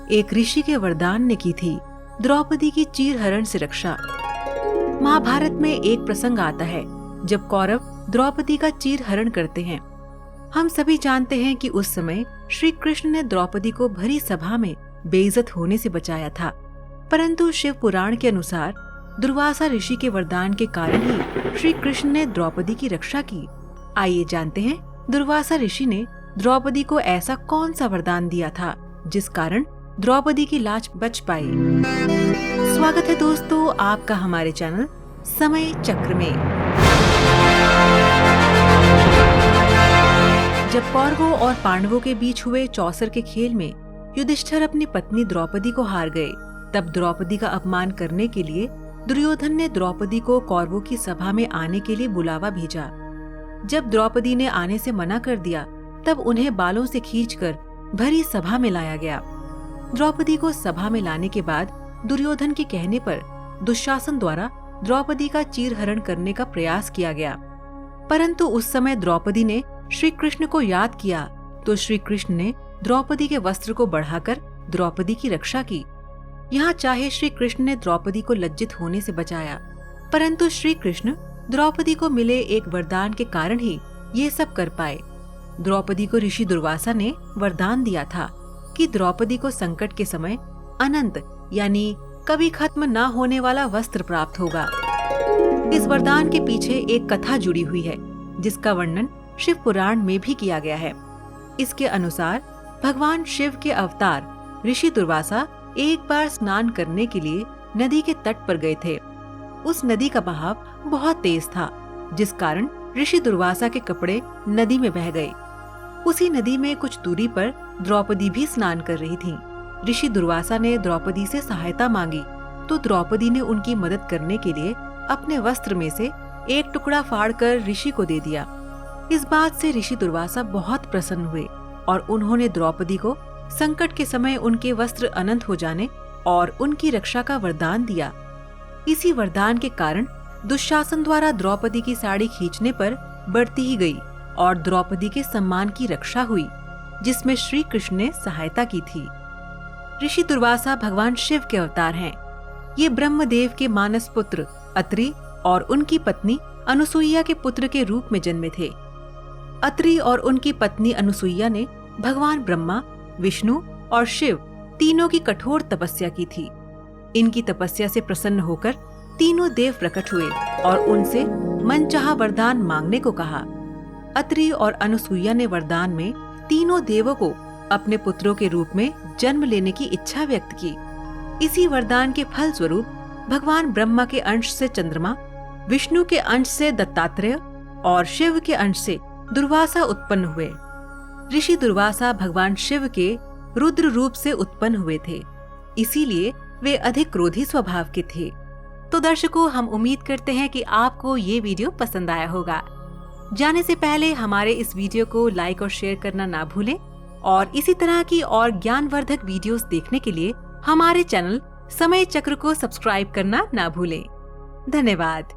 एक ऋषि के वरदान ने की थी द्रौपदी की चीरहरण से रक्षा। महाभारत में एक प्रसंग आता है जब कौरव द्रौपदी का चीरहरण करते हैं। हम सभी जानते हैं कि उस समय श्री कृष्ण ने द्रौपदी को भरी सभा में बेइज्जत होने से बचाया था, परंतु शिव पुराण के अनुसार दुर्वासा ऋषि के वरदान के कारण ही श्री कृष्ण ने द्रौपदी की रक्षा की। आइए जानते हैं दुर्वासा ऋषि ने द्रौपदी को ऐसा कौन सा वरदान दिया था जिस कारण द्रौपदी की लाज बच पाई। स्वागत है दोस्तों आपका हमारे चैनल समय चक्र में। जब कौरवों और पांडवों के बीच हुए चौसर के खेल में युधिष्ठिर अपनी पत्नी द्रौपदी को हार गए, तब द्रौपदी का अपमान करने के लिए दुर्योधन ने द्रौपदी को कौरवों की सभा में आने के लिए बुलावा भेजा। जब द्रौपदी ने आने से मना कर दिया, तब उन्हें बालों से खींचकर भरी सभा में लाया गया। द्रौपदी को सभा में लाने के बाद दुर्योधन के कहने पर दुशासन द्वारा द्रौपदी का चीरहरण करने का प्रयास किया गया, परंतु उस समय द्रौपदी ने श्री कृष्ण को याद किया तो श्री कृष्ण ने द्रौपदी के वस्त्र को बढ़ाकर द्रौपदी की रक्षा की। यहाँ चाहे श्री कृष्ण ने द्रौपदी को लज्जित होने से बचाया, परंतु श्री कृष्ण द्रौपदी को मिले एक वरदान के कारण ही ये सब कर पाए। द्रौपदी को ऋषि दुर्वासा ने वरदान दिया था कि द्रौपदी को संकट के समय अनंत यानी कभी खत्म न होने वाला वस्त्र प्राप्त होगा। इस वरदान के पीछे एक कथा जुड़ी हुई है जिसका वर्णन शिव पुराण में भी किया गया है। इसके अनुसार भगवान शिव के अवतार ऋषि दुर्वासा एक बार स्नान करने के लिए नदी के तट पर गए थे। उस नदी का बहाव बहुत तेज था, जिस कारण ऋषि दुर्वासा के कपड़े नदी में बह गए। उसी नदी में कुछ दूरी पर द्रौपदी भी स्नान कर रही थी। ऋषि दुर्वासा ने द्रौपदी से सहायता मांगी तो द्रौपदी ने उनकी मदद करने के लिए अपने वस्त्र में से एक टुकड़ा फाड़कर ऋषि को दे दिया। इस बात से ऋषि दुर्वासा बहुत प्रसन्न हुए और उन्होंने द्रौपदी को संकट के समय उनके वस्त्र अनंत हो जाने और उनकी रक्षा का वरदान दिया। इसी वरदान के कारण दुशासन द्वारा द्रौपदी की साड़ी खींचने पर बढ़ती ही गई और द्रौपदी के सम्मान की रक्षा हुई, जिसमें श्री कृष्ण ने सहायता की थी। ऋषि दुर्वासा भगवान शिव के अवतार हैं। ये ब्रह्मदेव के मानस पुत्र अत्रि और उनकी पत्नी अनुसुईया के पुत्र के रूप में जन्मे थे। अत्रि और उनकी पत्नी अनुसुईया ने भगवान ब्रह्मा, विष्णु और शिव तीनों की कठोर तपस्या की थी। इनकी तपस्या से प्रसन्न होकर तीनों देव प्रकट हुए और उनसे मनचाहा वरदान मांगने को कहा। अत्रि और अनुसुईया ने वरदान में तीनों देवों को अपने पुत्रों के रूप में जन्म लेने की इच्छा व्यक्त की। इसी वरदान के फल स्वरूप भगवान ब्रह्मा के अंश से चंद्रमा, विष्णु के अंश से दत्तात्रेय और शिव के अंश से दुर्वासा उत्पन्न हुए। ऋषि दुर्वासा भगवान शिव के रुद्र रूप से उत्पन्न हुए थे, इसीलिए वे अधिक क्रोधी स्वभाव के थे। तो दर्शकों, हम उम्मीद करते हैं कि आपको ये वीडियो पसंद आया होगा। जाने से पहले हमारे इस वीडियो को लाइक और शेयर करना ना भूलें और इसी तरह की और ज्ञानवर्धक वीडियोस देखने के लिए हमारे चैनल समय चक्र को सब्सक्राइब करना ना भूलें। धन्यवाद।